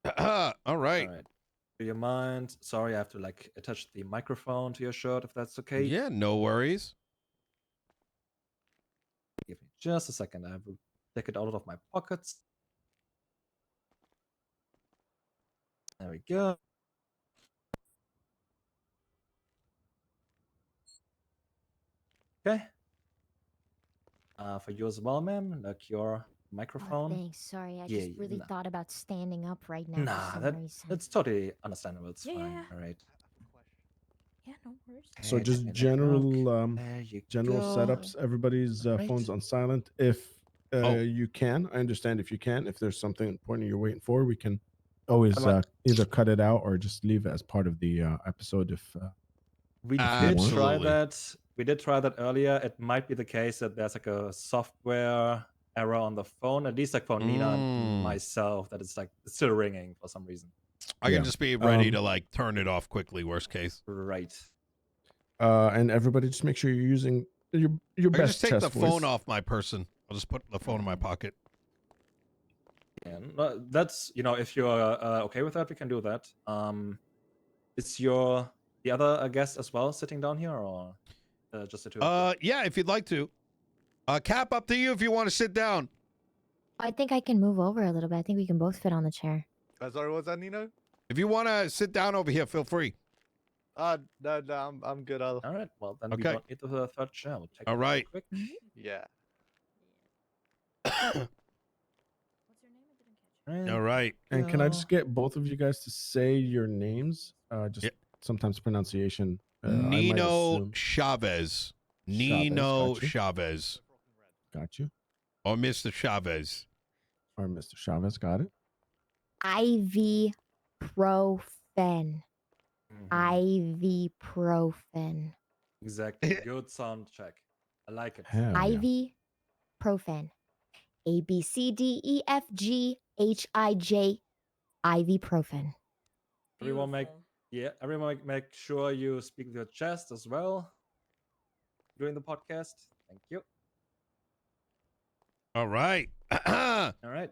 All right. All right. Do you mind? Sorry, I have to like attach the microphone to your shirt if that's okay. Yeah, no worries. Give me just a second. I will take it out of my pockets. There we go. Okay. For you as well, ma'am. Like your microphone. Oh, thanks. Sorry, I Yeah, just really nah. thought about standing up right now for Nah, some reason. that's totally understandable. It's Yeah, fine. yeah. All right. Yeah, no worries. So Okay, just let me look. general There you general go. setups. Everybody's Right. phones on silent. If Oh. you can, I understand if you can. If there's something important you're waiting for, we can always might- either cut it out or just leave it as part of the episode. If We you did want. try Absolutely. that. We did try that earlier. It might be the case that there's like a software error on the phone, at least like for Nina and myself, that it's like still ringing for some reason. I Yeah. can just be ready to like turn it off quickly, worst case. Right. And everybody just make sure you're using your I can best just take chest the voice. phone off my person. I'll just put the phone in my pocket. Yeah, no, that's if you're okay with that, we can do that. Is the other guest as well sitting down here, or just the two of you? Yeah, if you'd like to. Cap, up to you if you want to sit down. I think I can move over a little bit. I think we can both fit on the chair. Sorry, what was that, Nino? If you want to sit down over here, feel free. No, I'm good. All right. Well, then we Okay. don't need the third chair. We'll take All it real right. quick. Yeah. All right. And can I just go. get both of you guys to say your names? Just Yeah. sometimes pronunciation. I might Nino assume. Chavez. Chavez, Nino got you. Chavez. Got you. Or Mr. Chavez. Or Mr. Chavez, got it. Ibuprofen. Mhm. Ibuprofen. Exactly. Good sound check. I like it. Hell yeah. Ibuprofen. ABCDEFGHIJ. Ibuprofen. Everyone make sure you speak with your chest as well during the podcast. Thank you. All right. All right.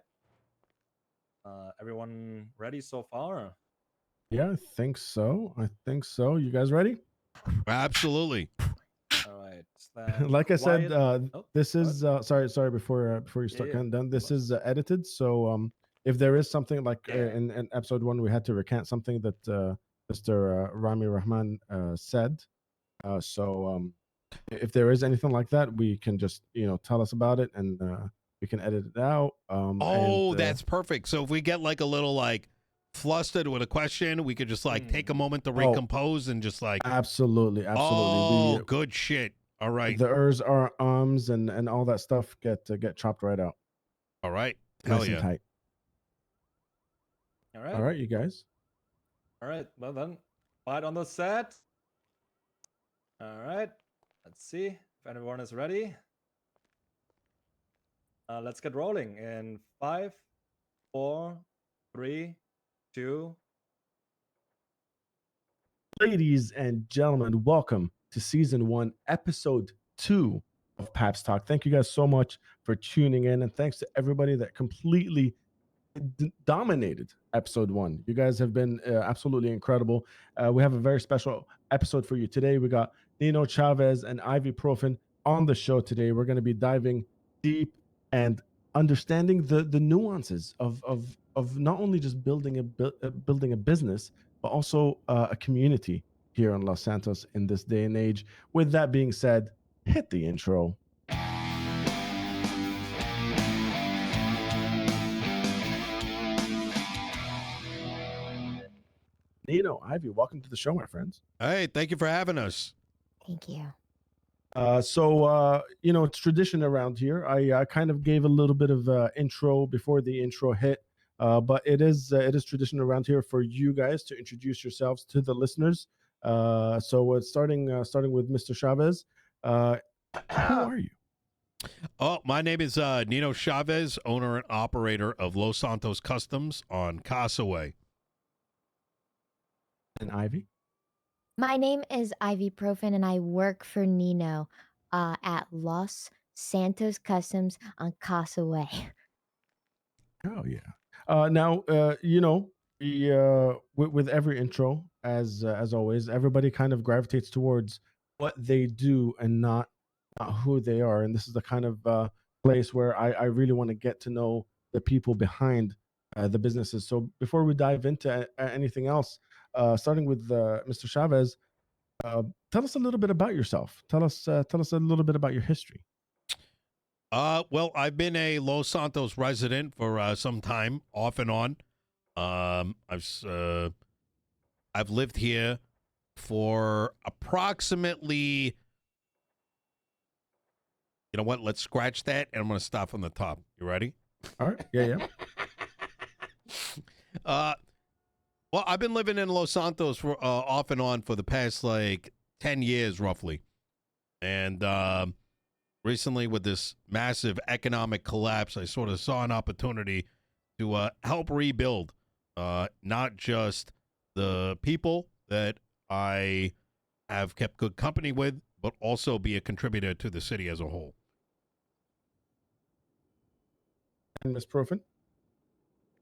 Everyone ready so far? Yeah, I think so. You guys ready? Absolutely. All right. Then Like I said, quiet- this what? is sorry before you start Yeah, counting down. This of is edited, so if there is something like Yeah. in episode 1 we had to recant something that Mr. Rami Rahman said. So if there is anything like that, we can just tell us about it and we can edit it out. Oh, that's perfect. So if we get like a little like flustered with a question, we could just like take a moment to recompose and just like absolutely. Oh, good shit. All right. The ers, our ums, and all that stuff get chopped right out. All right. Hell Nice yeah. and tight. All right. All right, you guys. All right. Well then, quiet on the set. All right. Let's see if everyone is ready. Let's get rolling in 5, 4, 3, 2. Ladies and gentlemen, welcome to season 1, episode 2 of Paps Talk. Thank you guys so much for tuning in, and thanks to everybody that completely dominated episode 1. You guys have been absolutely incredible. We have a very special episode for you today. We got Nino Chavez and Ibuprofen on the show today. We're going to be diving deep and understanding the nuances of not only just building a business, but also a community here in Los Santos in this day and age. With that being said, hit the intro. Nino, Ivy, welcome to the show, my friends. Hey, thank you for having us. Thank you. So it's tradition around here. I kind of gave a little bit of intro before the intro hit, but it is tradition around here for you guys to introduce yourselves to the listeners. So it's starting with Mr. Chavez. Who are you? Oh, my name is Nino Chavez, owner and operator of Los Santos Customs on Casaway. And Ivy? My name is Ibuprofen, and I work for Nino at Los Santos Customs on Casa Way. Oh yeah. Now with every intro, as always, everybody kind of gravitates towards what they do and not who they are. And this is the kind of place where I really want to get to know the people behind the businesses. So before we dive into anything else, starting with Mr. Chavez, tell us a little bit about yourself. Tell us a little bit about your history. Well, I've been a Los Santos resident for some time, off and on. I've lived here for approximately. You know what? Let's scratch that, and I'm going to start from the top. You ready? All right. Yeah. Well, I've been living in Los Santos for off and on for the past like 10 years, roughly, and recently with this massive economic collapse, I sort of saw an opportunity to help rebuild not just the people that I have kept good company with, but also be a contributor to the city as a whole. And Ms. Profin?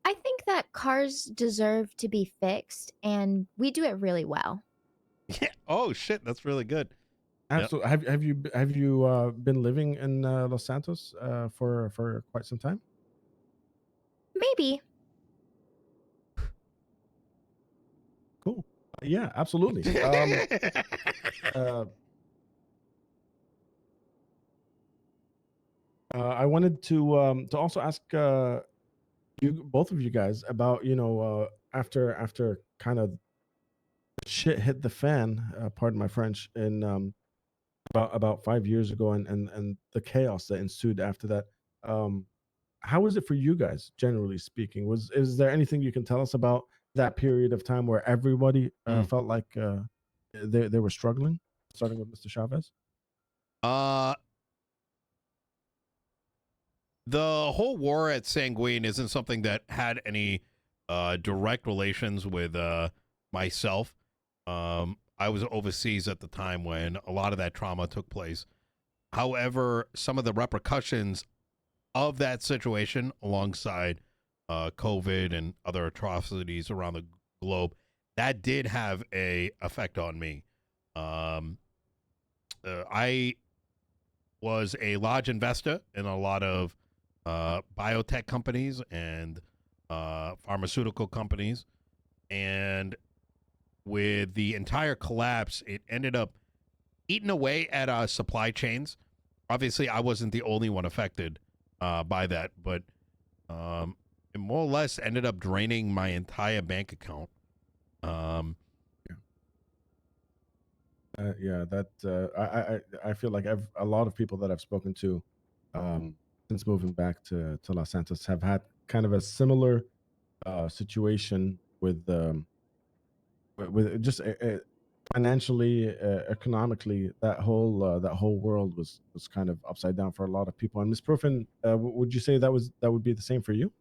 I think that cars deserve to be fixed, and we do it really well. Yeah. Oh shit, that's really good. Absolutely. Have you been living in Los Santos for quite some time? Maybe. Cool. Yeah, absolutely. I wanted to also ask you both of you guys about after kind of shit hit the fan, pardon my French, in about 5 years ago, and the chaos that ensued after that. How was it for you guys, generally speaking? Is there anything you can tell us about that period of time where everybody felt like they were struggling? Starting with Mr. Chavez. The whole war at Sanguine isn't something that had any direct relations with myself. I was overseas at the time when a lot of that trauma took place. However, some of the repercussions of that situation, alongside COVID and other atrocities around the globe, that did have a effect on me. I was a large investor in a lot of biotech companies and pharmaceutical companies. And with the entire collapse, it ended up eating away at our supply chains. Obviously, I wasn't the only one affected by that, but it more or less ended up draining my entire bank account. Yeah, that I feel like a lot of people that I've spoken to since moving back to Los Santos have had kind of a similar situation with just financially, economically. That whole world was kind of upside down for a lot of people. And Ms. Profin, would you say that would be the same for you?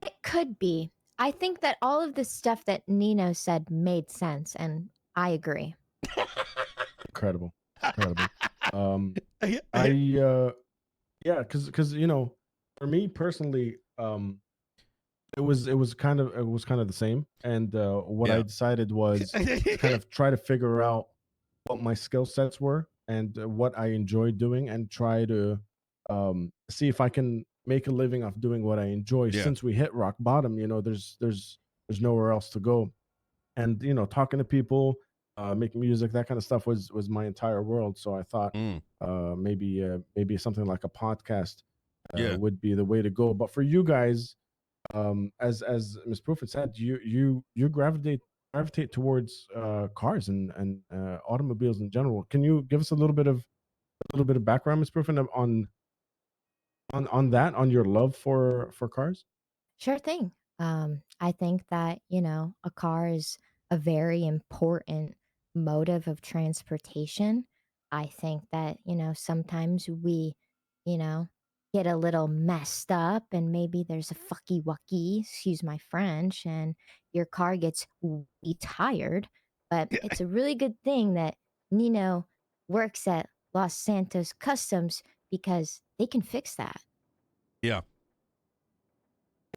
It could be. I think that all of the stuff that Nino said made sense, and I agree. Incredible. I yeah, because for me personally, it was kind of the same. And what I decided was to kind of try to figure out what my skill sets were and what I enjoy doing, and try to see if I can make a living off doing what I enjoy. Since we hit rock bottom, there's nowhere else to go. And talking to people, making music, that kind of stuff was my entire world. So I thought maybe something like a podcast would be the way to go. But for you guys, as Ms. Profit said, you gravitate towards cars and automobiles in general. Can you give us a little bit of background, Ms. Profit, on your love for cars? Sure thing. I think that, a car is a very important motive of transportation. I think that, sometimes we, you know, get a little messed up and maybe there's a fucky wucky, excuse my French, and your car gets tired. But it's a really good thing that Nino works at Los Santos Customs because they can fix that. Yeah.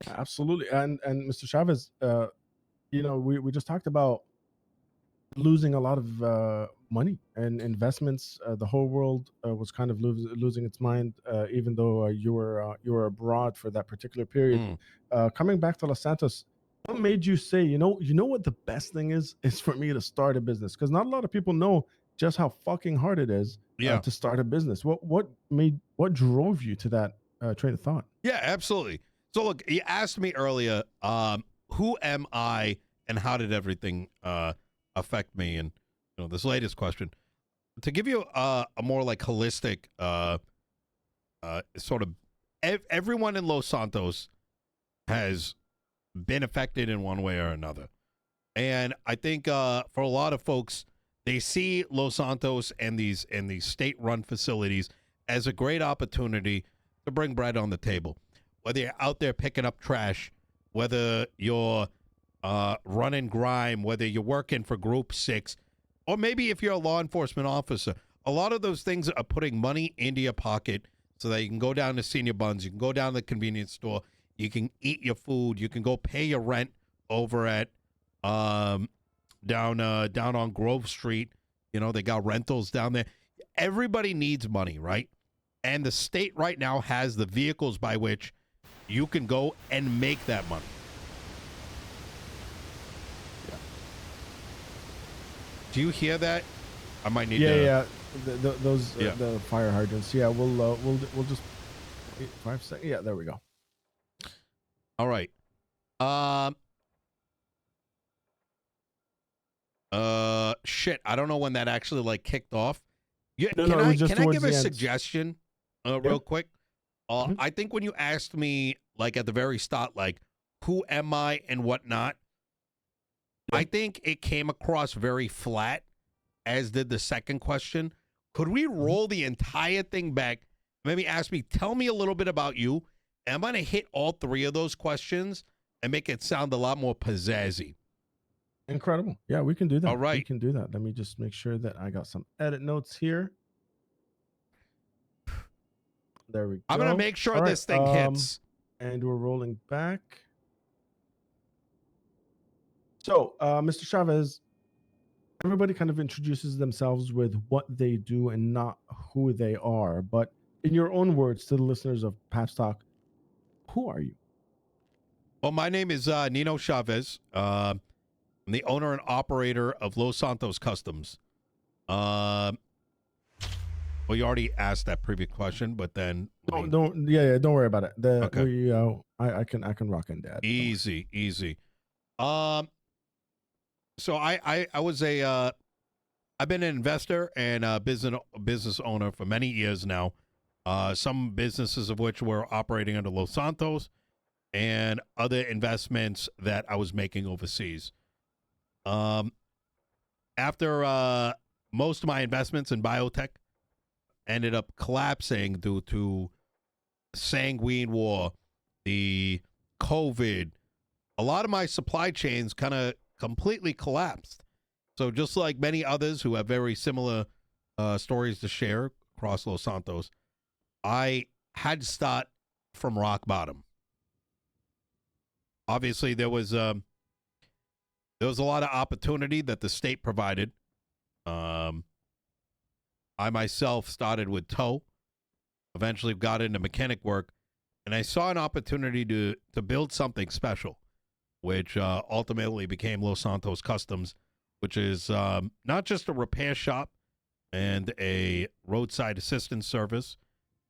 Absolutely. And Mr. Chavez, you know, we just talked about losing a lot of money and investments. The whole world was kind of losing its mind, even though you were abroad for that particular period. Coming back to Los Santos, what made you say, you know what the best thing is for me to start a business? Because not a lot of people know just how fucking hard it is to start a business. What drove you to that train of thought? Yeah, absolutely. So look, you asked me earlier, who am I and how did everything affect me? And this latest question, to give you a more like holistic sort of, everyone in Los Santos has been affected in one way or another. And I think for a lot of folks, they see Los Santos and these state-run facilities as a great opportunity to bring bread on the table. Whether you're out there picking up trash, whether you're running grime, whether you're working for Group 6, or maybe if you're a law enforcement officer, a lot of those things are putting money into your pocket so that you can go down to Senior Buns, you can go down to the convenience store, you can eat your food, you can go pay your rent over at down on Grove Street. They got rentals down there. Everybody needs money, right? And the state right now has the vehicles by which you can go and make that money. Yeah. Do you hear that? I might need those the fire hydrants. Yeah, we'll just wait 5 seconds. Yeah, there we go. All right. Shit. I don't know when that actually like kicked off. Yeah. Can I give a suggestion real quick? I think when you asked me like at the very start, like who am I and whatnot, I think it came across very flat, as did the second question. Could we roll the entire thing back? Maybe ask me, tell me a little bit about you. And I'm going to hit all three of those questions and make it sound a lot more pizzazzy. Incredible. Yeah, we can do that. All right. We can do that. Let me just make sure that I got some edit notes here. There we go. I'm going to make sure this thing hits. And we're rolling back. So, Mr. Chavez, everybody kind of introduces themselves with what they do and not who they are. But in your own words to the listeners of Paps Talk, who are you? Well, my name is Nino Chavez. I'm the owner and operator of Los Santos Customs. Well, you already asked that previous question, but then don't worry about it. Okay. I can rock and dad. Easy. So I was I've been an investor and a business owner for many years now. Some businesses of which were operating under Los Santos, and other investments that I was making overseas. After most of my investments in biotech ended up collapsing due to sanguine war, the COVID, a lot of my supply chains kind of completely collapsed. So just like many others who have very similar stories to share across Los Santos, I had to start from rock bottom. Obviously, there was a lot of opportunity that the state provided. I myself started with tow, eventually got into mechanic work, and I saw an opportunity to build something special, which ultimately became Los Santos Customs, which is not just a repair shop and a roadside assistance service.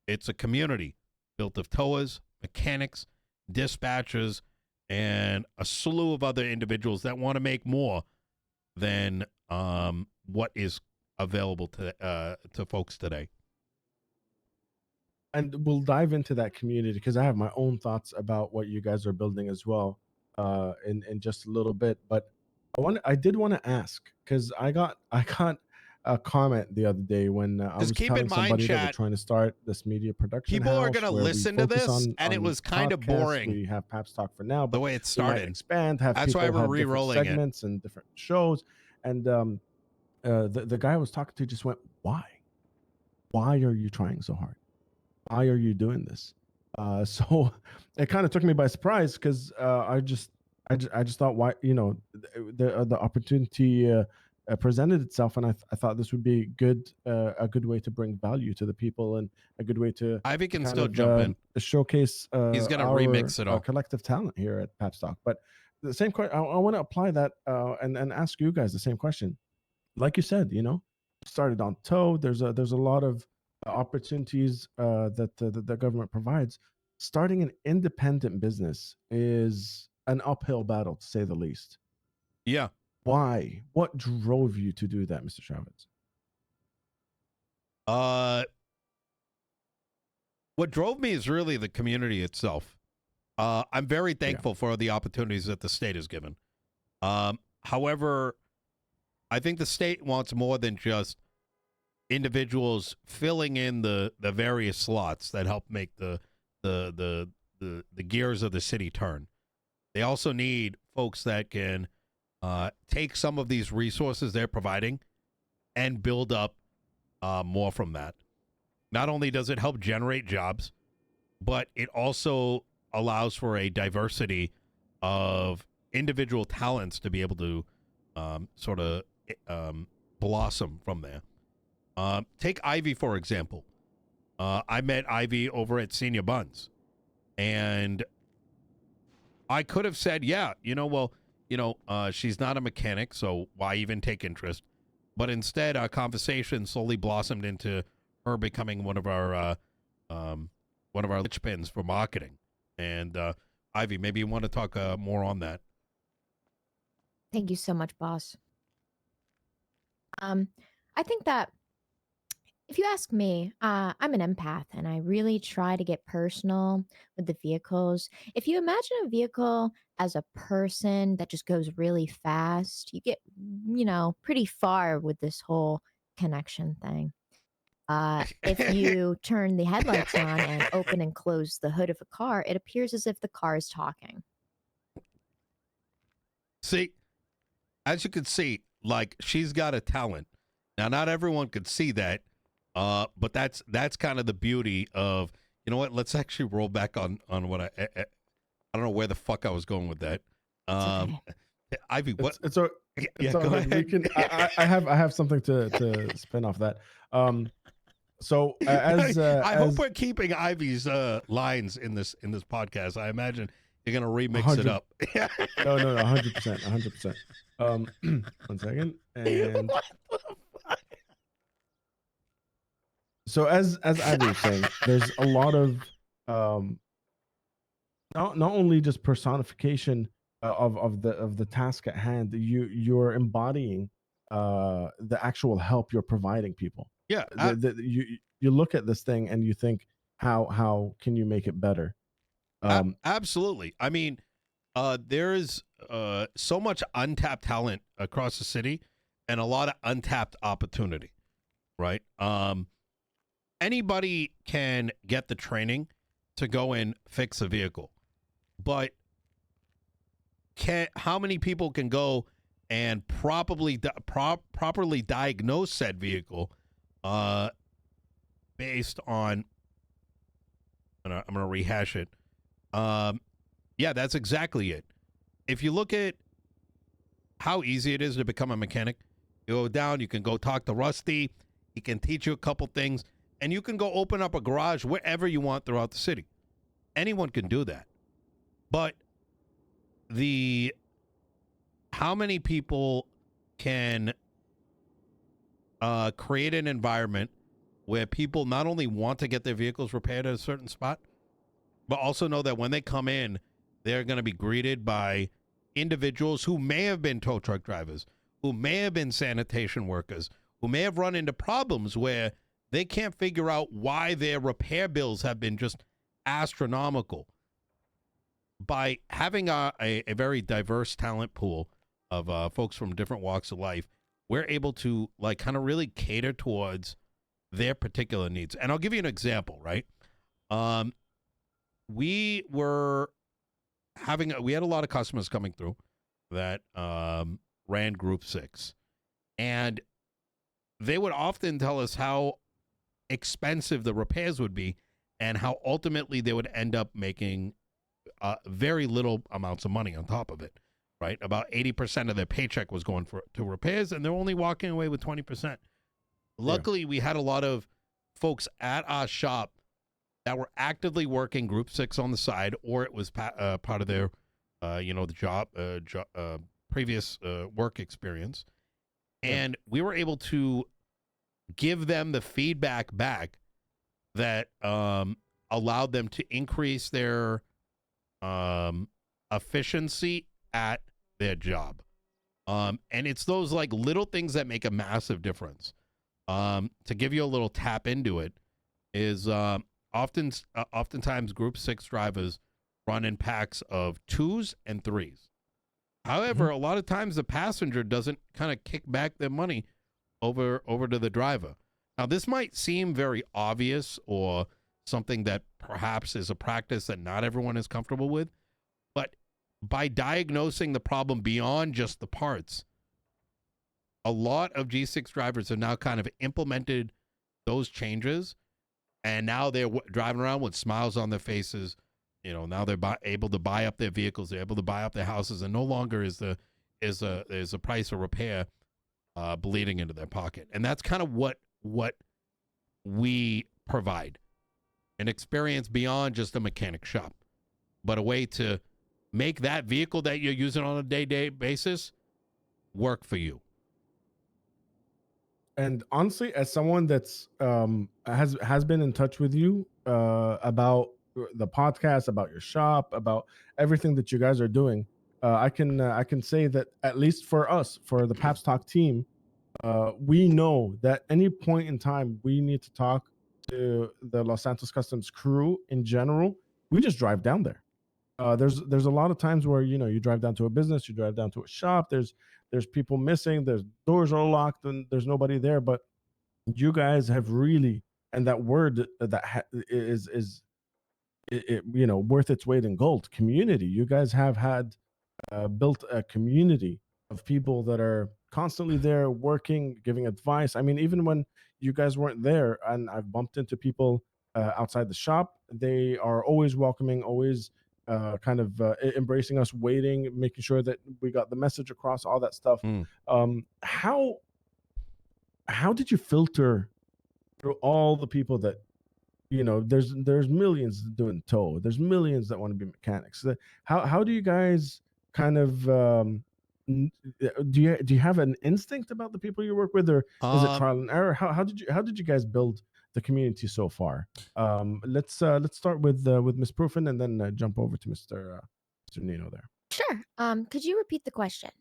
It's a community built of towers, mechanics, dispatchers, and a slew of other individuals that want to make more than what is available to folks today. And we'll dive into that community because I have my own thoughts about what you guys are building as well in just a little bit. But I did want to ask because I got a comment the other day when I was telling somebody that we're trying to start this media production. People are going to listen to this, and it was kind of boring. We have Paps Talk for now, but the way it started, we might expand. That's why we're re-rolling segments and different shows. And the guy I was talking to just went, "Why? Why are you trying so hard? Why are you doing this?" So it kind of took me by surprise because I just thought, why, the opportunity presented itself, and I thought this would be a good way to bring value to the people, and a good way to Ivy can kind still of jump in. showcase He's gonna our remix it all. collective talent here at Paps Talk. But the same question, I want to apply that and ask you guys the same question. Like you said, started on toe. There's a lot of opportunities that the government provides. Starting an independent business is an uphill battle, to say the least. Yeah. Why? What drove you to do that, Mr. Chavez? What drove me is really the community itself. I'm very thankful for the opportunities that the state has given. However, I think the state wants more than just individuals filling in the various slots that help make the gears of the city turn. They also need folks that can take some of these resources they're providing and build up more from that. Not only does it help generate jobs, but it also allows for a diversity of individual talents to be able to sort of blossom from there. Take Ivy, for example. I met Ivy over at Senior Buns, and I could have said, yeah, she's not a mechanic, so why even take interest? But instead, our conversation slowly blossomed into her becoming one of our linchpins for marketing. And Ivy, maybe you want to talk more on that. Thank you so much, boss. I think that if you ask me, I'm an empath and I really try to get personal with the vehicles. If you imagine a vehicle as a person that just goes really fast, you get, pretty far with this whole connection thing. If you turn the headlights on and open and close the hood of a car, it appears as if the car is talking. See, as you can see, like, she's got a talent. Now, not everyone could see that, but that's kind of the beauty of, you know what? Let's actually roll back on what I don't know where the fuck I was going with that. Okay. Ivy, what? It's all good. We can. I have something to spin off that. So I hope we're keeping Ivy's lines in this podcast. I imagine you're gonna remix it up. No, 100%. 1 second. And so as Ivy was saying, there's a lot of not only just personification of the task at hand. You're embodying the actual help you're providing people. Yeah, you look at this thing and you think, how can you make it better? Absolutely. I mean, there is so much untapped talent across the city, and a lot of untapped opportunity. Right. Anybody can get the training to go and fix a vehicle, but how many people can go and properly diagnose said vehicle based on, I'm gonna rehash it. Yeah, that's exactly it. If you look at how easy it is to become a mechanic, you go down, you can go talk to Rusty, he can teach you a couple things, and you can go open up a garage wherever you want throughout the city. Anyone can do that. But how many people can create an environment where people not only want to get their vehicles repaired at a certain spot, but also know that when they come in, they're going to be greeted by individuals who may have been tow truck drivers, who may have been sanitation workers, who may have run into problems where they can't figure out why their repair bills have been just astronomical. By having a very diverse talent pool of folks from different walks of life, we're able to kind of really cater towards their particular needs. And I'll give you an example, right? We had a lot of customers coming through that ran Group 6, and they would often tell us how expensive the repairs would be and how ultimately they would end up making very little amounts of money on top of it, right? About 80% of their paycheck was going to repairs, and they're only walking away with 20%. Luckily, we had a lot of folks at our shop that were actively working Group 6 on the side, or it was part of their, the previous work experience. And we were able to give them the feedback back that allowed them to increase their efficiency at their job. And it's those like little things that make a massive difference. To give you a little tap into it is oftentimes Group 6 drivers run in packs of 2s and 3s. However, a lot of times the passenger doesn't kind of kick back their money over to the driver. Now, this might seem very obvious or something that perhaps is a practice that not everyone is comfortable with, but by diagnosing the problem beyond just the parts, a lot of G6 drivers have now kind of implemented those changes, and now they're driving around with smiles on their faces. You know, now they're able to buy up their vehicles, they're able to buy up their houses, and no longer is the price of repair bleeding into their pocket. And that's kind of what we provide, an experience beyond just a mechanic shop, but a way to make that vehicle that you're using on a day-to-day basis work for you. And honestly, as someone that's has been in touch with you about the podcast, about your shop, about everything that you guys are doing, I can say that at least for us, for the Paps Talk team, we know that any point in time we need to talk to the Los Santos Customs crew in general, we just drive down there. There's a lot of times where, you know, you drive down to a business, you drive down to a shop, there's people missing, there's doors are locked and there's nobody there, but you guys have really, and that word that is you know, worth its weight in gold, community. You guys have had built a community of people that are constantly there working, giving advice. I mean, even when you guys weren't there, and I've bumped into people outside the shop, they are always welcoming, always kind of embracing us, waiting, making sure that we got the message across, all that stuff. How did you filter through all the people that, you know, there's millions doing tow, there's millions that want to be mechanics? How do you guys kind of do you have an instinct about the people you work with, or is it trial and error? How did you guys build the community so far? Let's start with Miss Proofin, and then jump over to Mr. Nino there. Sure. Could you repeat the question?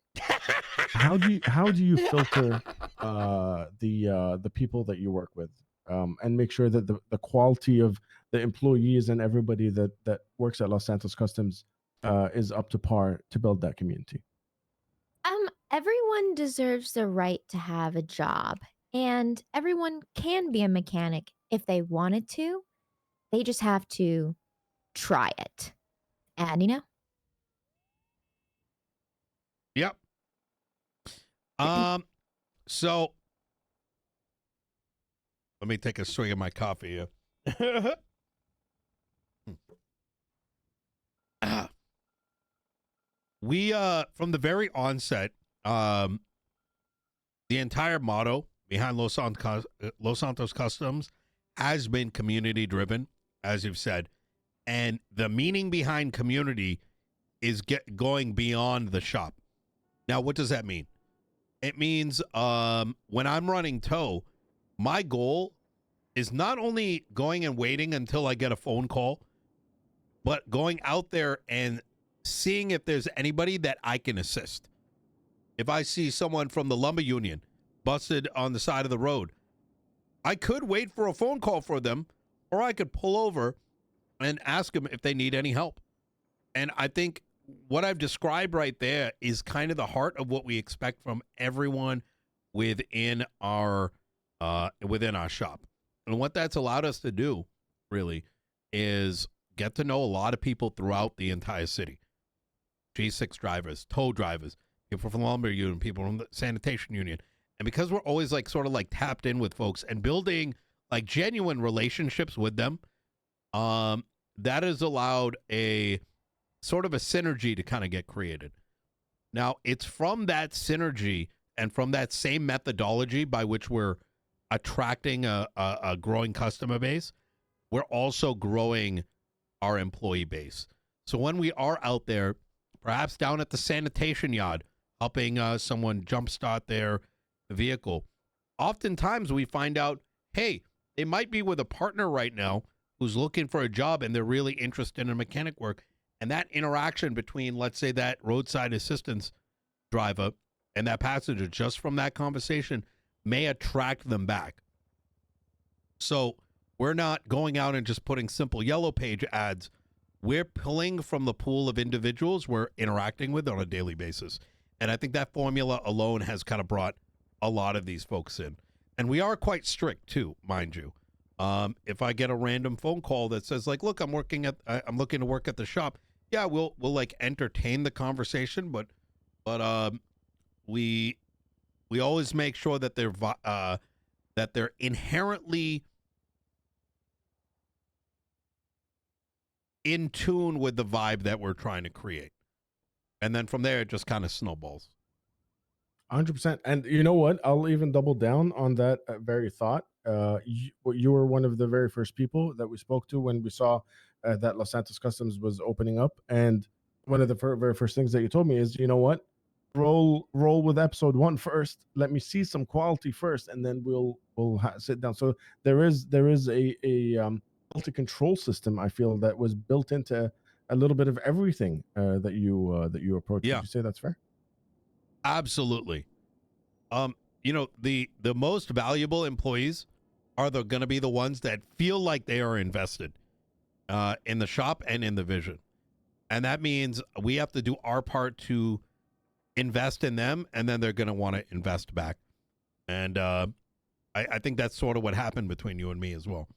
How do you filter the people that you work with, and make sure that the quality of the employees and everybody that works at Los Santos Customs is up to par to build that community? Everyone deserves the right to have a job, and everyone can be a mechanic if they wanted to. They just have to try it. And you know? Yep. So let me take a swig of my coffee here. We from the very onset, the entire motto behind Los Santos Customs has been community driven, as you've said, and the meaning behind community is going beyond the shop. Now, what does that mean? It means when I'm running tow, my goal is not only going and waiting until I get a phone call, but going out there and seeing if there's anybody that I can assist. If I see someone from the lumber union busted on the side of the road, I could wait for a phone call for them, or I could pull over and ask them if they need any help. And I think what I've described right there is kind of the heart of what we expect from everyone within our shop. And what that's allowed us to do, really, is get to know a lot of people throughout the entire city. G6 drivers, tow drivers, people from the lumber union, people from the sanitation union. And because we're always like sort of like tapped in with folks and building like genuine relationships with them, that has allowed a sort of a synergy to kind of get created. Now, it's from that synergy and from that same methodology by which we're attracting a growing customer base, we're also growing our employee base. So when we are out there, perhaps down at the sanitation yard, helping someone jumpstart their vehicle, oftentimes we find out, hey, they might be with a partner right now who's looking for a job and they're really interested in mechanic work. And that interaction between, let's say, that roadside assistance driver and that passenger, just from that conversation, may attract them back. So we're not going out and just putting simple yellow page ads. We're pulling from the pool of individuals we're interacting with on a daily basis. And I think that formula alone has kind of brought a lot of these folks in. And we are quite strict too, mind you. If I get a random phone call that says like, look, I'm looking to work at the shop. Yeah, we'll like entertain the conversation, but we always make sure that they're inherently in tune with the vibe that we're trying to create. And then from there, it just kind of snowballs. 100%. And you know what? I'll even double down on that very thought. You were one of the very first people that we spoke to when we saw that Los Santos Customs was opening up. And one of the very first things that you told me is, you know what? Roll with episode 1 first. Let me see some quality first, and then we'll sit down. So there is a multi-control system, I feel, that was built into a little bit of everything that you approach. Yeah. Would you say that's fair? Absolutely. The most valuable employees are going to be the ones that feel like they are invested in the shop and in the vision. And that means we have to do our part to invest in them, and then they're going to want to invest back. And I think that's sort of what happened between you and me as well.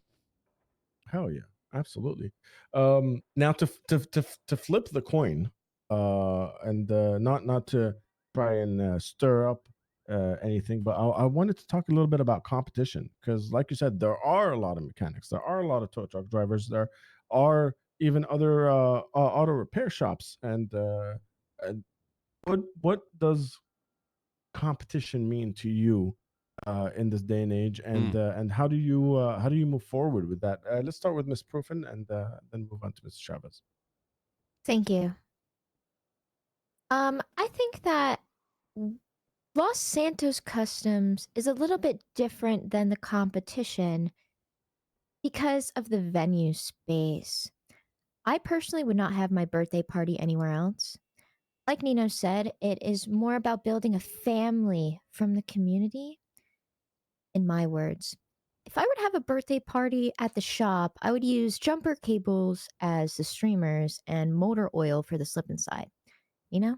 Hell yeah, absolutely. Now to flip the coin, and not to try and stir up anything, but I wanted to talk a little bit about competition, because like you said, there are a lot of mechanics, there are a lot of tow truck drivers, there are even other auto repair shops, and what does competition mean to you in this day and age, and how do you move forward with that? Let's start with Ms. Proofin, and then move on to Mr. Chavez. Thank you. I think that Los Santos Customs is a little bit different than the competition because of the venue space. I personally would not have my birthday party anywhere else. Like Nino said, it is more about building a family from the community. In my words, if I were to have a birthday party at the shop, I would use jumper cables as the streamers and motor oil for the slip inside. You know?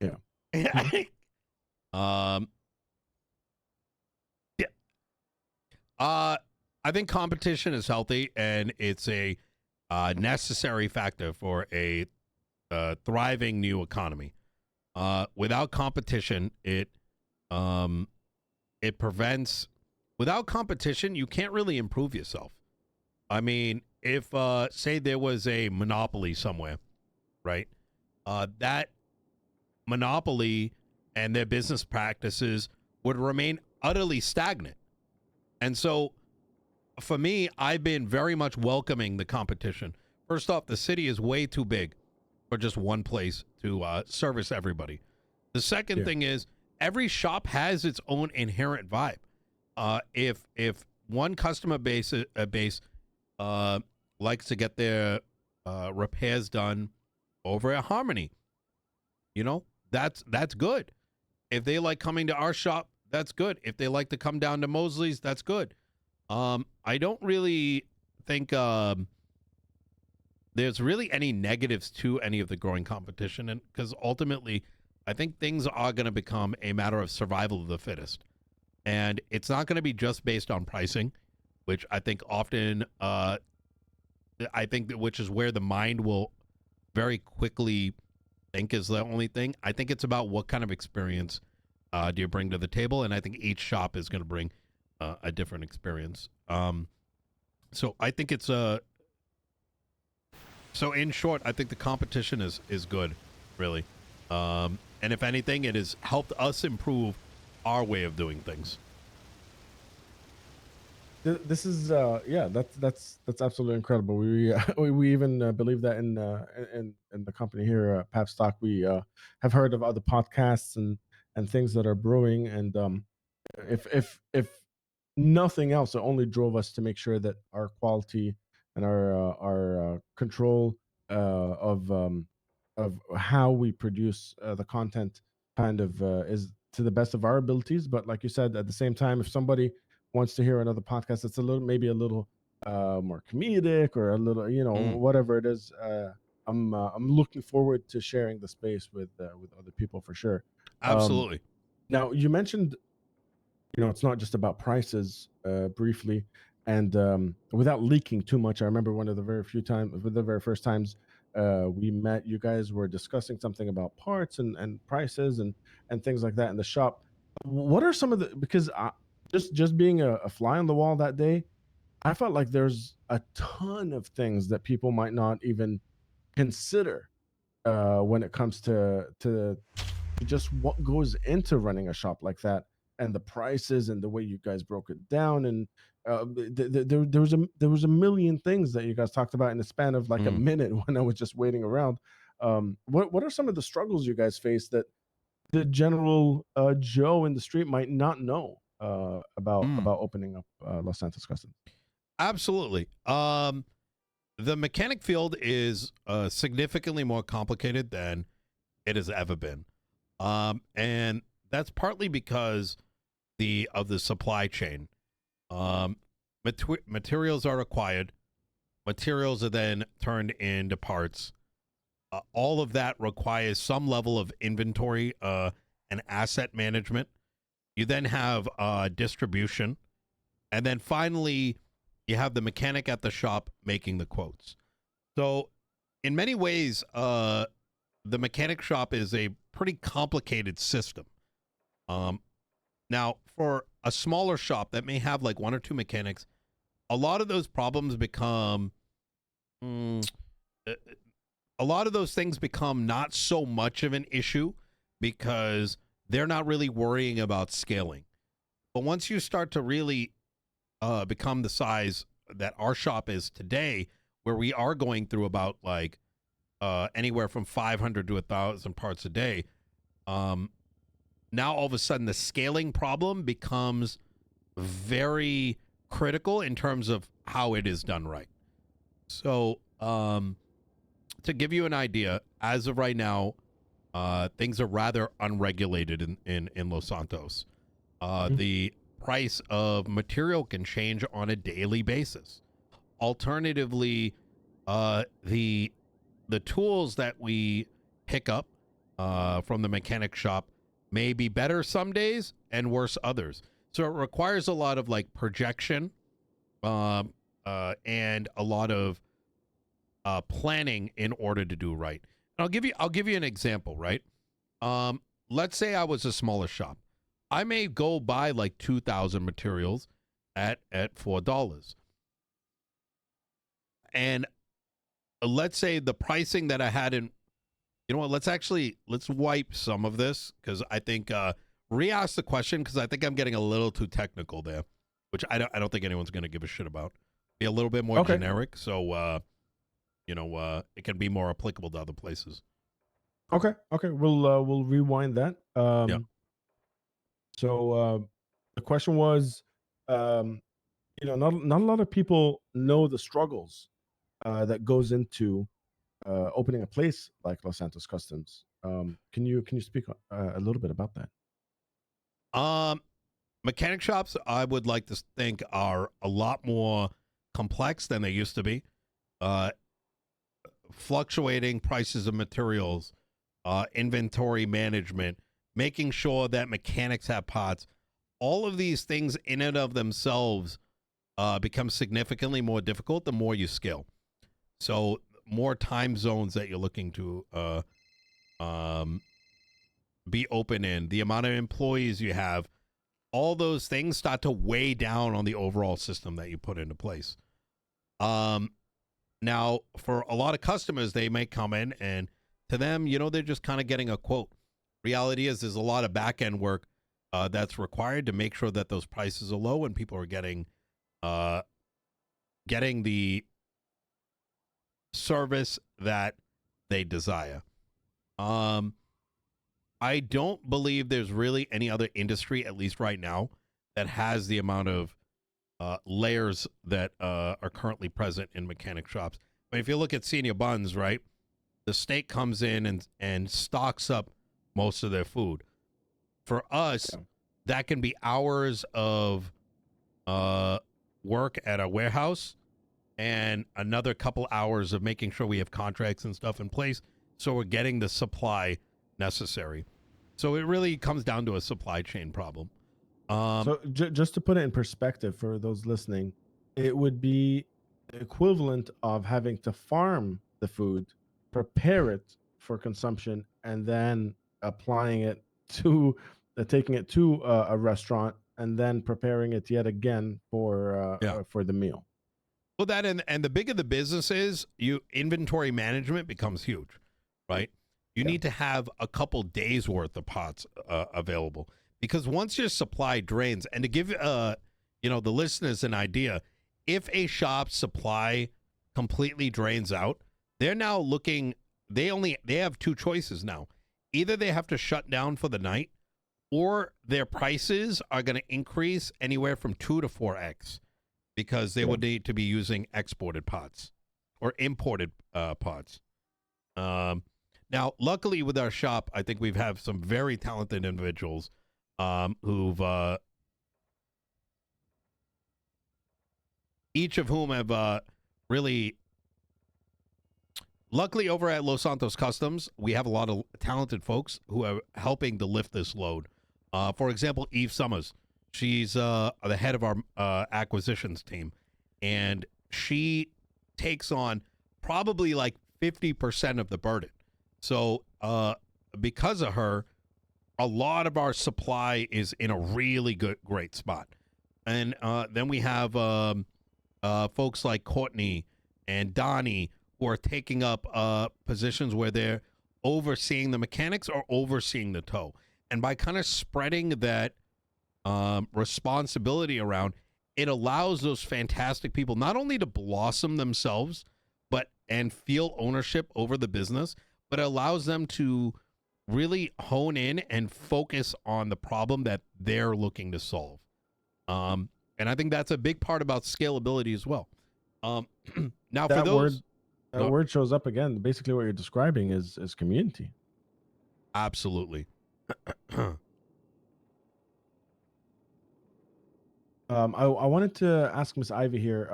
Yeah. I think competition is healthy, and it's a necessary factor for a thriving new economy. Without competition, it prevents. Without competition, you can't really improve yourself. I mean, if say there was a monopoly somewhere, right? That monopoly and their business practices would remain utterly stagnant. And so, for me, I've been very much welcoming the competition. First off, the city is way too big for just one place to service everybody. The second thing is, every shop has its own inherent vibe. If one customer base likes to get their repairs done over at Harmony, that's good. If they like coming to our shop, that's good. If they like to come down to Mosley's, that's good. I don't really think there's really any negatives to any of the growing competition, and because ultimately, I think things are going to become a matter of survival of the fittest, and it's not going to be just based on pricing, which I think often, which is where the mind will very quickly think is the only thing. I think it's about what kind of experience do you bring to the table? And I think each shop is going to bring a different experience. So I think it's a. So in short, I think the competition is good, really. And if anything, it has helped us improve our way of doing things. This is yeah, that's absolutely incredible. We even believe that in the company here, Paps Talk. We have heard of other podcasts and things that are brewing, and if nothing else, it only drove us to make sure that our quality and our control of how we produce the content kind of is to the best of our abilities. But like you said, at the same time, if somebody wants to hear another podcast that's maybe a little more comedic or a little, whatever it is, I'm looking forward to sharing the space with other people for sure. Absolutely. Now you mentioned, it's not just about prices, briefly, and without leaking too much. I remember one of the very first times we met, you guys were discussing something about parts and prices and things like that in the shop. What are some of because just being a fly on the wall that day, I felt like there's a ton of things that people might not even consider when it comes to just what goes into running a shop like that, and the prices and the way you guys broke it down, and there was a million things that you guys talked about in the span of like a minute when I was just waiting around. What are some of the struggles you guys face that the general Joe in the street might not know about opening up Los Santos Customs? Absolutely. The mechanic field is significantly more complicated than it has ever been. And that's partly because of the supply chain. Materials are acquired. Materials are then turned into parts. All of that requires some level of inventory and asset management. You then have distribution. And then finally, you have the mechanic at the shop making the quotes. So in many ways, the mechanic shop is a pretty complicated system. Now, for a smaller shop that may have like one or two mechanics, a lot of those problems become, a lot of those things become not so much of an issue because they're not really worrying about scaling. But once you start to really become the size that our shop is today, where we are going through about like anywhere from 500 to 1,000 parts a day, now all of a sudden the scaling problem becomes very critical in terms of how it is done right. So to give you an idea, as of right now, things are rather unregulated in Los Santos. The price of material can change on a daily basis. Alternatively, the tools that we pick up from the mechanic shop may be better some days and worse others. So it requires a lot of like projection and a lot of planning in order to do right. And I'll give you an example, right? Let's say I was a smaller shop. I may go buy like 2,000 materials at $4. And let's say the pricing that I had in, you know what, let's wipe some of this, because I think re-ask the question, because I think I'm getting a little too technical there, which I don't think anyone's going to give a shit about. Be a little bit more generic, so it can be more applicable to other places. Okay, we'll rewind that. Yeah. So the question was, not a lot of people know the struggles that goes into opening a place like Los Santos Customs. Can you speak a little bit about that? Mechanic shops, I would like to think, are a lot more complex than they used to be. Fluctuating prices of materials, inventory management, making sure that mechanics have pots, all of these things in and of themselves become significantly more difficult the more you scale. So more time zones that you're looking to be open in, the amount of employees you have, all those things start to weigh down on the overall system that you put into place. Now, for a lot of customers, they may come in and to them, they're just kind of getting a quote. Reality is there's a lot of back end work that's required to make sure that those prices are low and people are getting the service that they desire. I don't believe there's really any other industry, at least right now, that has the amount of layers that are currently present in mechanic shops. But if you look at Senior Buns, right, the state comes in and stocks up most of their food. For us, that can be hours of work at a warehouse and another couple hours of making sure we have contracts and stuff in place so we're getting the supply necessary. So it really comes down to a supply chain problem. So just to put it in perspective for those listening, it would be equivalent of having to farm the food, prepare it for consumption, and then applying it to taking it to a restaurant and then preparing it yet again for the meal. Well, that and the bigger the business is, inventory management becomes huge, right? You need to have a couple days worth of pots available, because once your supply drains, and to give the listeners an idea, if a shop's supply completely drains out, they're now looking. They have two choices now. Either they have to shut down for the night, or their prices are going to increase anywhere from 2 to 4x, because they would need to be using exported pots or imported pots. Now, luckily with our shop, I think we've have some very talented individuals who've each of whom have really, luckily over at Los Santos Customs, we have a lot of talented folks who are helping to lift this load. For example, Eve Summers, she's the head of our acquisitions team, and she takes on probably like 50% of the burden. So because of her, a lot of our supply is in a really great spot. And then we have folks like Courtney and Donnie who are taking up positions where they're overseeing the mechanics or overseeing the tow. And by kind of spreading that responsibility around, it allows those fantastic people not only to blossom themselves, and feel ownership over the business, but it allows them to really hone in and focus on the problem that they're looking to solve. And I think that's a big part about scalability as well. Now, That for those... word shows up again. Basically, what you're describing is community. Absolutely. I wanted to ask Miss Ivy here.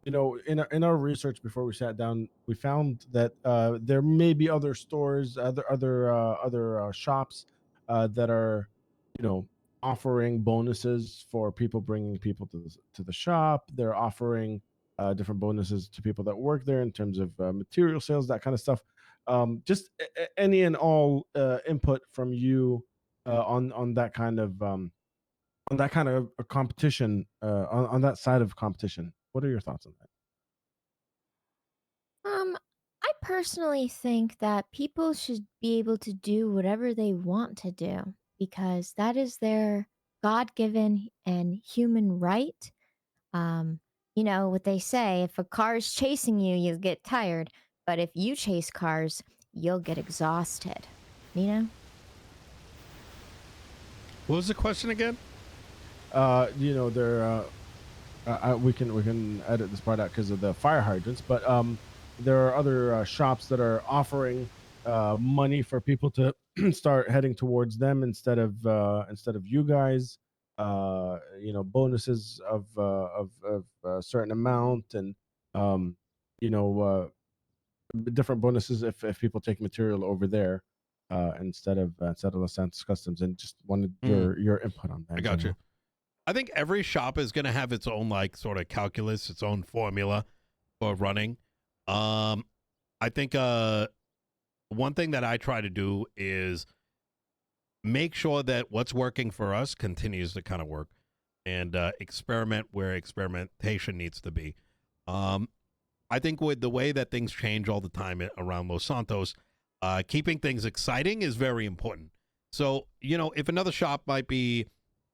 In our research before we sat down, we found that there may be other stores, other shops that are, offering bonuses for people bringing people to the shop. They're offering different bonuses to people that work there in terms of material sales, that kind of stuff. Just any and all input from you on that kind of a competition, on that side of competition. What are your thoughts on that? I personally think that people should be able to do whatever they want to do, because that is their God-given and human right. What they say, if a car is chasing you, you'll get tired, but if you chase cars, you'll get exhausted. Nino? What was the question again? There we can edit this part out because of the fire hydrants, but there are other shops that are offering money for people to start heading towards them instead of you guys. Bonuses of a certain amount, and different bonuses if people take material over there instead of Los Santos Customs. And just wanted your input on that. I got you. I think every shop is going to have its own sort of calculus, its own formula for running. I think one thing that I try to do is make sure that what's working for us continues to kind of work, and experiment where experimentation needs to be. I think with the way that things change all the time around Los Santos, keeping things exciting is very important. So, if another shop might be,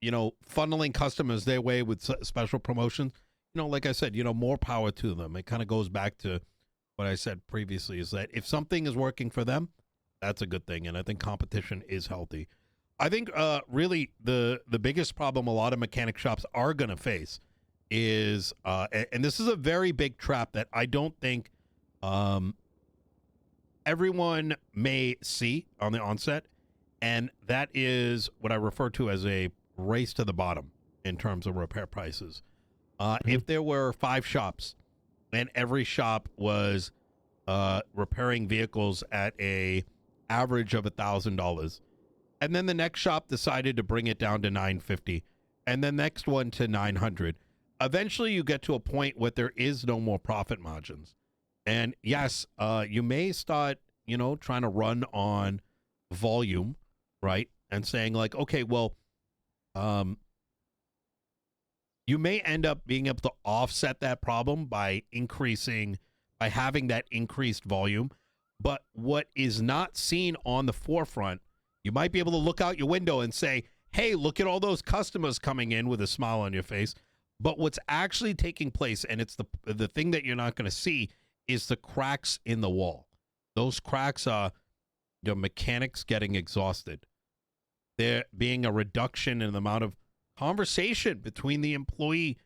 funneling customers their way with special promotions, like I said, more power to them. It kind of goes back to what I said previously, is that if something is working for them, that's a good thing. And I think competition is healthy. I think really the biggest problem a lot of mechanic shops are going to face is, and this is a very big trap that I don't think everyone may see on the onset, and that is what I refer to as a race to the bottom in terms of repair prices. If there were 5 shops and every shop was repairing vehicles at a average of $1,000, and then the next shop decided to bring it down to $950, and the next one to $900, eventually you get to a point where there is no more profit margins. And yes, you may start, trying to run on volume, right? And saying like, okay, well, you may end up being able to offset that problem by having that increased volume. But what is not seen on the forefront, you might be able to look out your window and say, hey, look at all those customers coming in with a smile on your face. But what's actually taking place, and it's the thing that you're not going to see, is the cracks in the wall. Those cracks are the mechanics getting exhausted. There being a reduction in the amount of conversation between the employee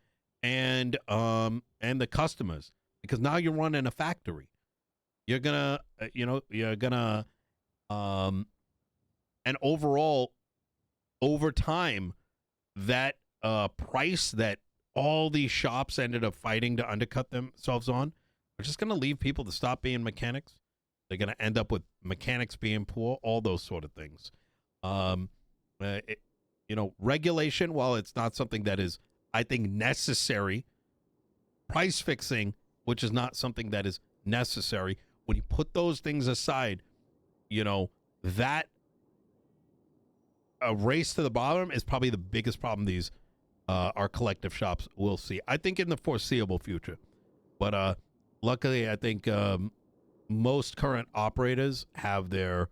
and the customers, because now you're running a factory. You're gonna, and overall, over time, that price that all these shops ended up fighting to undercut themselves on, are just gonna leave people to stop being mechanics. They're gonna end up with mechanics being poor, all those sort of things. Regulation, while it's not something that is, I think, necessary, price fixing, which is not something that is necessary, when you put those things aside, that a race to the bottom is probably the biggest problem these our collective shops will see, I think, in the foreseeable future. But luckily, I think most current operators have their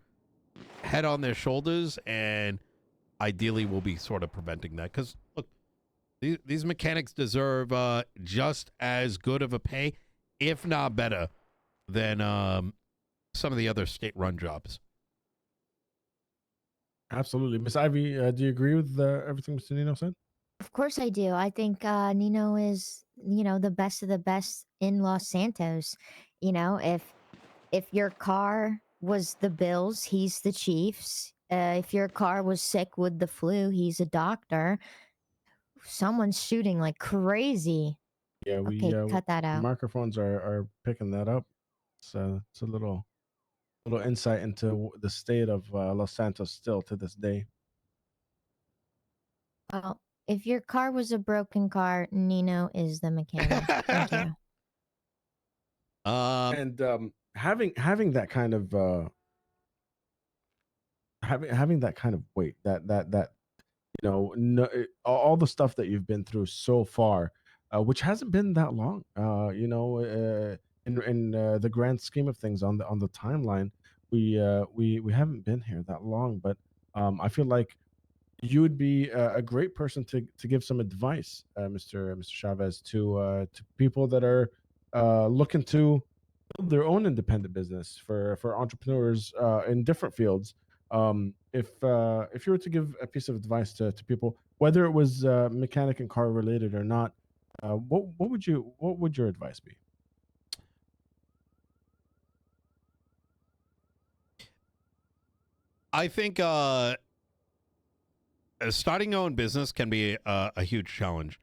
head on their shoulders, and ideally will be sort of preventing that. Because, look, these mechanics deserve just as good of a pay, if not better, than some of the other state-run jobs. Absolutely. Miss Ivy, do you agree with everything Mr. Nino said? Of course I do. I think Nino is, the best of the best in Los Santos. If your car was the Bills, he's the Chiefs. If your car was sick with the flu, he's a doctor. Someone's shooting like crazy. Yeah, Okay, cut that out. Microphones are picking that up. So it's a little insight into the state of Los Santos still to this day. Well, if your car was a broken car, Nino is the mechanic. Thank you. And having that kind of having that kind of weight, that no, all the stuff that you've been through so far, which hasn't been that long, in the grand scheme of things on the timeline, we haven't been here that long, but I feel like you would be a great person to give some advice, Mr. Chavez, to people that are looking to build their own independent business, for entrepreneurs in different fields. If you were to give a piece of advice to people, whether it was mechanic and car related or not, what would your advice be? I think starting your own business can be a huge challenge,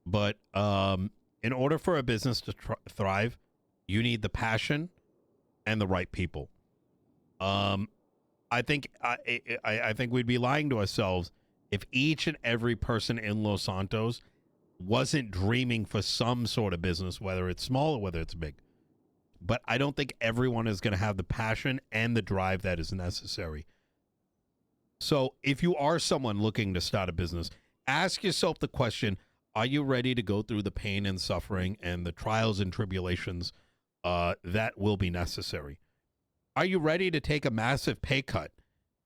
but in order for a business to thrive, you need the passion and the right people. I think I think we'd be lying to ourselves if each and every person in Los Santos wasn't dreaming for some sort of business, whether it's small or whether it's big. But I don't think everyone is going to have the passion and the drive that is necessary. So if you are someone looking to start a business, ask yourself the question, are you ready to go through the pain and suffering and the trials and tribulations that will be necessary? Are you ready to take a massive pay cut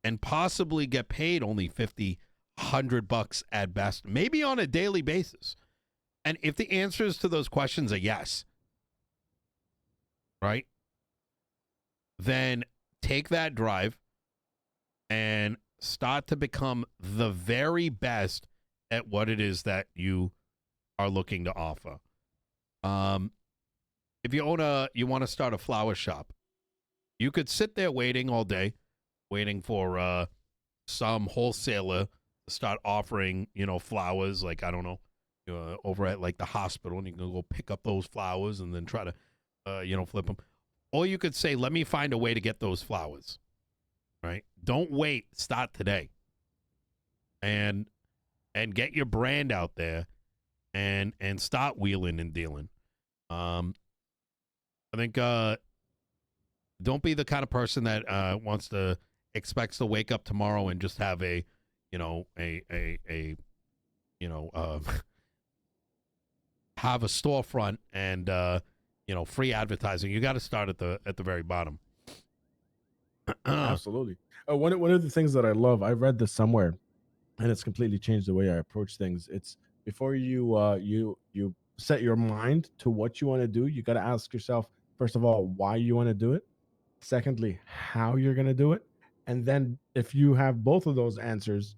and possibly get paid only 50, $100 at best, maybe on a daily basis? And if the answers to those questions are yes, right, then take that drive and start to become the very best at what it is that you are looking to offer. If you want to start a flower shop, you could sit there waiting all day, waiting for some wholesaler to start offering, flowers, like, I don't know, over at like the hospital, and you can go pick up those flowers and then try to, flip them. Or you could say, let me find a way to get those flowers, right? Don't wait. Start today. And get your brand out there and start wheeling and dealing. I think don't be the kind of person that expects to wake up tomorrow and just have a have a storefront and free advertising. You got to start at the very bottom. Absolutely. One of the things that I love, I read this somewhere, and it's completely changed the way I approach things. It's before you set your mind to what you want to do, you got to ask yourself, first of all, why you want to do it. Secondly, how you're going to do it. And then if you have both of those answers,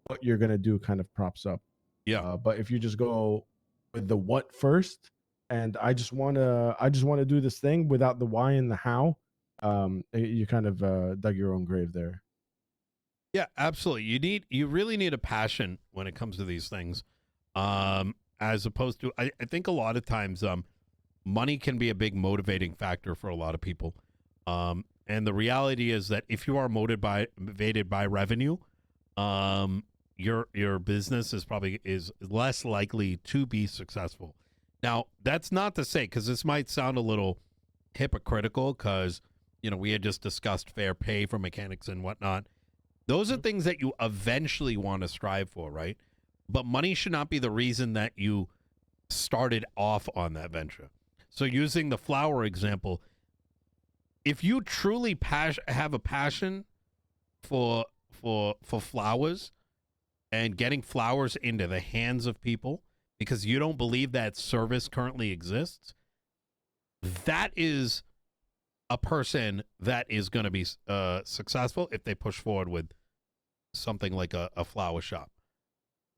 what you're going to do kind of props up. Yeah. But if you just go with the what first, and I just want to do this thing without the why and the how, you kind of dug your own grave there. Yeah, absolutely. You really need a passion when it comes to these things. As opposed to, I think a lot of times money can be a big motivating factor for a lot of people. And the reality is that if you are motivated by revenue, your business is less likely to be successful. Now, that's not to say, because this might sound a little hypocritical, because we had just discussed fair pay for mechanics and whatnot. Those are things that you eventually want to strive for, right? But money should not be the reason that you started off on that venture. So using the flower example, if you truly have a passion for flowers and getting flowers into the hands of people because you don't believe that service currently exists, that is a person that is going to be successful if they push forward with something like a flower shop.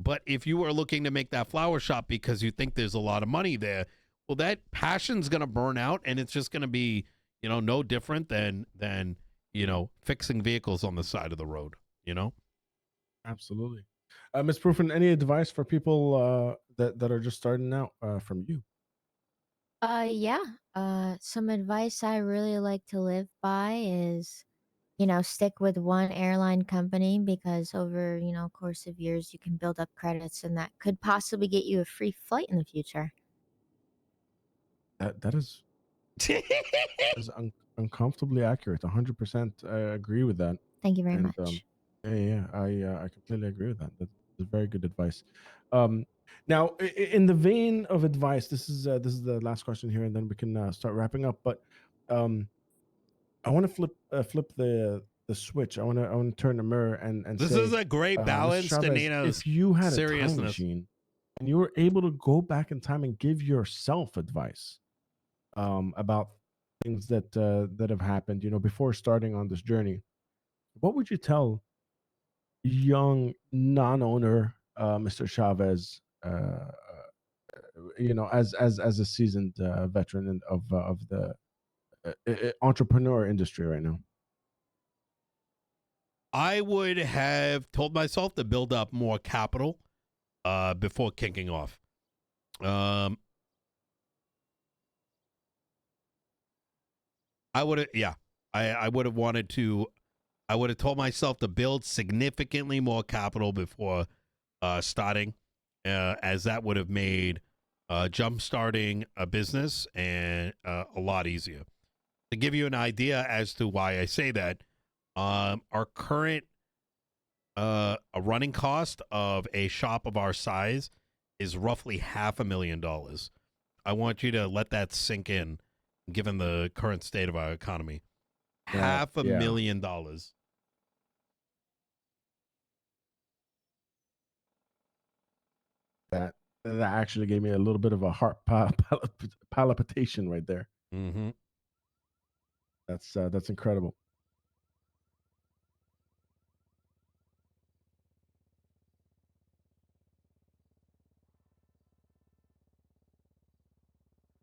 But if you are looking to make that flower shop because you think there's a lot of money there, well, that passion's going to burn out, and it's just going to be, no different than fixing vehicles on the side of the road, Absolutely. Ms. Proofin, any advice for people that are just starting out from you? Yeah. Some advice I really like to live by is, stick with one airline company, because over, course of years, you can build up credits, and that could possibly get you a free flight in the future. That is uncomfortably accurate. 100% agree with that. Thank you very And much. I completely agree with that. That's very good advice. Now, in the vein of advice, this is the last question here, and then we can start wrapping up. But I want to flip the switch. I want to turn the mirror and This say, is a great Mr. balance to Chavez, Nino's if you had a time seriousness. machine and you were able to go back in time and give yourself advice about things that have happened, before starting on this journey, what would you tell young non-owner Mr. Chavez, as a seasoned veteran of the entrepreneur industry right now? I would have told myself to build up more capital before kicking off. I would have, yeah. I would have wanted to. I would have told myself to build significantly more capital before starting, as that would have made jump starting a business and a lot easier. To give you an idea as to why I say that, our current A running cost of a shop of our size is roughly $500,000. I want you to let that sink in, given the current state of our economy. Yeah. $500,000. That actually gave me a little bit of a heart palpitation right there. Mm-hmm. That's incredible.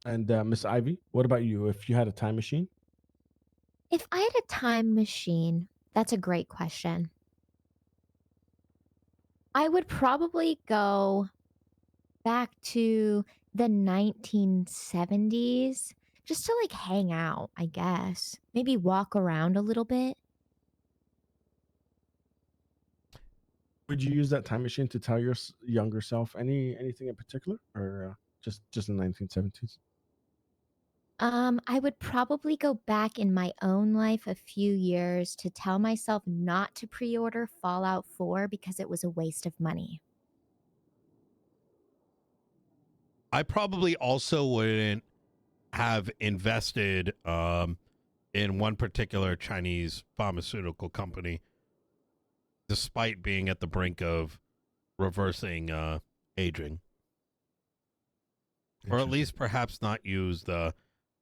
And Miss Ivy, what about you? If you had a time machine? If I had a time machine, that's a great question. I would probably go back to the 1970s just to like hang out, I guess. Maybe walk around a little bit. Would you use that time machine to tell your younger self anything in particular, or just in the 1970s? I would probably go back in my own life a few years to tell myself not to pre-order Fallout 4 because it was a waste of money. I probably also wouldn't have invested in one particular Chinese pharmaceutical company, despite being at the brink of reversing aging. Or at least perhaps not use the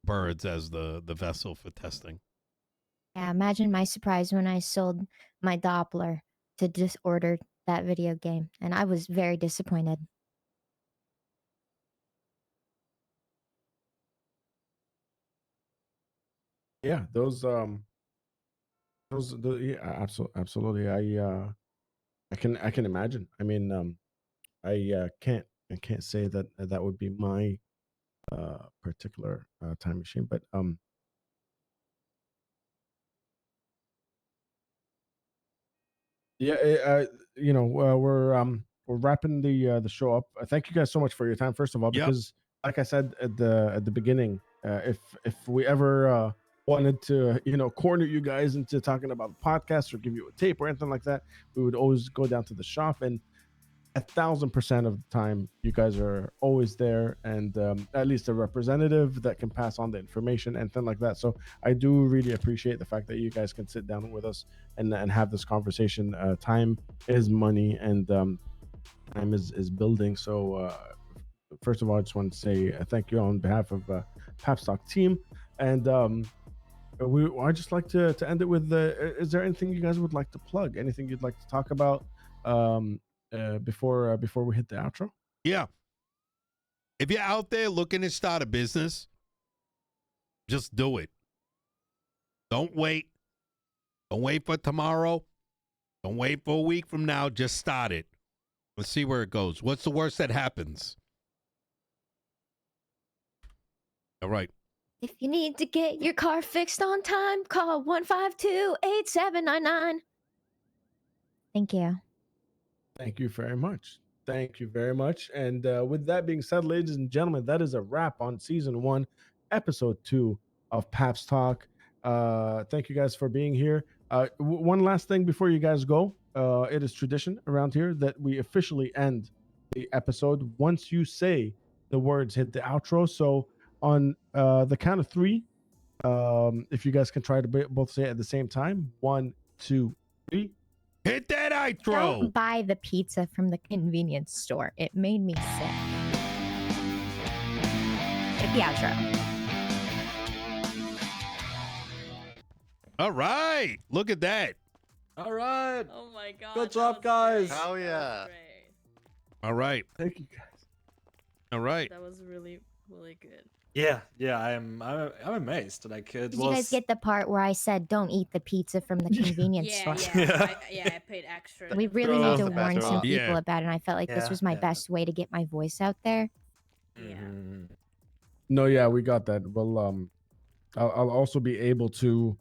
birds as the vessel for testing. Yeah, imagine my surprise when I sold my Doppler to disorder that video game, and I was very disappointed. Yeah, yeah, absolutely. I can imagine. I mean, I can't say that that would be my particular time machine, but yeah, we're wrapping the show up. Thank you guys so much for your time, first of all, Yep. because like I said at the beginning, if we ever wanted to corner you guys into talking about the podcast or give you a tape or anything like that, we would always go down to the shop, and 1,000% of the time you guys are always there, and at least a representative that can pass on the information and things like that. So I do really appreciate the fact that you guys can sit down with us and have this conversation. Time is money, and time is building. So first of all, I just want to say thank you on behalf of Papstock team, and I just like to end it with is there anything you guys would like to plug, anything you'd like to talk about before we hit the outro? Yeah. If you're out there looking to start a business, just do it. Don't wait. Don't wait for tomorrow. Don't wait for a week from now. Just start it. Let's see where it goes. What's the worst that happens? All right. If you need to get your car fixed on time, call 152-8799. Thank you. Thank you very much. Thank you very much. And with that being said, ladies and gentlemen, that is a wrap on season 1, episode 2 of Paps Talk. Thank you guys for being here. One last thing before you guys go. It is tradition around here that we officially end the episode once you say the words hit the outro. So on the count of 3, if you guys can try to both say it at the same time. 1, 2, 3. Hit that outro. Don't buy the pizza from the convenience store. It made me sick. Hit the outro. All right. Look at that. All right. Oh my god. Good that job, was guys. great. Hell That was yeah. great. All right. Thank you guys. All right. That was really, really good. Yeah, I'm amazed. Like it Did was. you guys get the part where I said don't eat the pizza from the convenience Yeah, store? I paid extra. We really That need was to the best warn some part. people Yeah. about it, and I felt like this Yeah, was my yeah. best way to get my voice out there. Yeah. Mhm. No, yeah, we got that. Well, I'll also be able to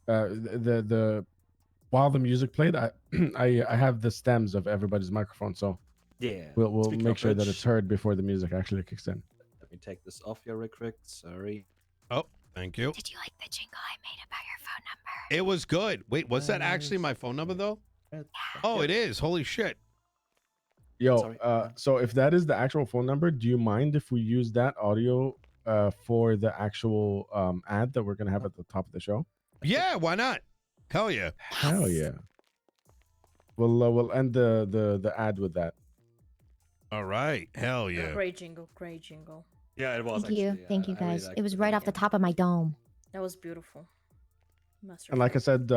the while the music played, I I have the stems of everybody's microphone, so Yeah. we'll Speaking make of sure that which, it's heard before the music actually kicks in. Let me take this off here real quick. Sorry. Oh, thank you. Did you like the jingle I made about your phone number? It was good. Wait, was that actually Nice. my phone number though? Oh, it is. Holy shit. Yo, Sorry. so if that is the actual phone number, do you mind if we use that audio for the actual ad that we're gonna have at the top of the show? Yeah, why not? Hell yeah. Hell yeah. We'll end the ad with that. All right. Hell yeah. Great jingle. Great jingle. Yeah, it was. Thank you. Actually, Thank you I really guys. liked It was right off the top of my dome. That was beautiful. Masterful. And like I said, you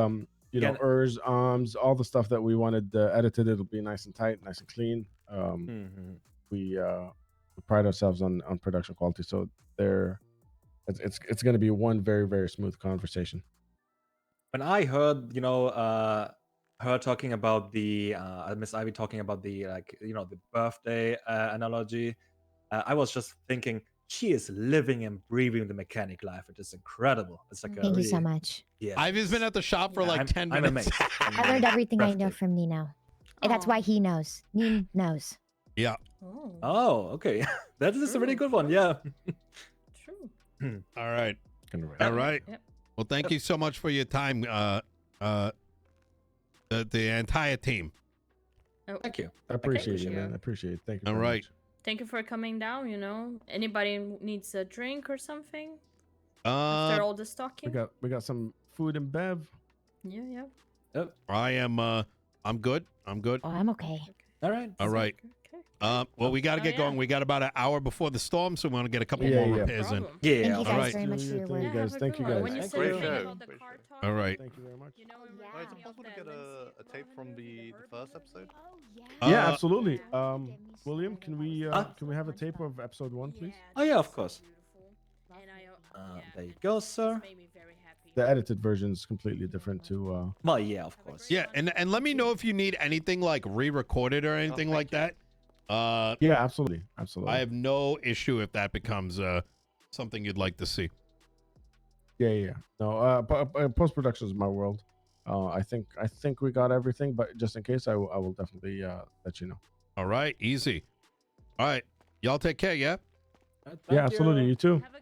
know, Again- ers, all the stuff that we wanted edited, it'll be nice and tight, nice and clean. Mhm. We pride ourselves on production quality, so it's going to be one very, very smooth conversation. When I heard, her talking about the Miss Ivy talking about the the birthday analogy, I was just thinking she is living and breathing the mechanic life. It is incredible. It's like a Thank you so really- much. Yeah, I've been at the shop for Yeah, like I'm- 10 I'm minutes. amazed. I learned everything I know Breathtaking. from Nino. And that's Aw. why he knows. Nino knows. Yeah. Oh, Oh, okay. That is a really True, good one. true. Yeah. true. All right. Gonna write All it. right. Yep. Well, thank you so much for your time, the entire team. Oh, Thank you. I appreciate you. it, man. I appreciate it. Thank you. All very right. much. thank you for coming down. Anybody needs a drink or something after all the We stalking? got some food and bev. Yeah. I am, I'm good. I'm good. Oh, I'm okay. All right. All right. Okay. Well, we got to Oh, get yeah. going. We got about an hour before the storm, so we want to get a couple Yeah, more yeah. repairs in. Problem. Yeah. Thank you all guys right. very much for your Thank work. you Yeah, guys. have a Thank good you one. guys. When you Thank said you. the Great thing show. about the Great car show. talk, All right. Thank you very much. you know, Oh, we're Is it working possible to out get the a tape from the first episode? Yeah, Uh, absolutely. William, can we have a tape of episode 1, please? Oh, yeah, of course. And There you go, sir. made me very happy. The edited version is completely different to Well, yeah, of course. Yeah, and let me know if you need anything like re-recorded or anything like that. yeah, absolutely. Absolutely. I have no issue if that becomes something you'd like to see. Yeah. No, post production is my world. I think we got everything, but just in case, I will definitely let you know. All right, easy. All right, y'all take care. Yeah. Thank Yeah, absolutely. you. You too. Have a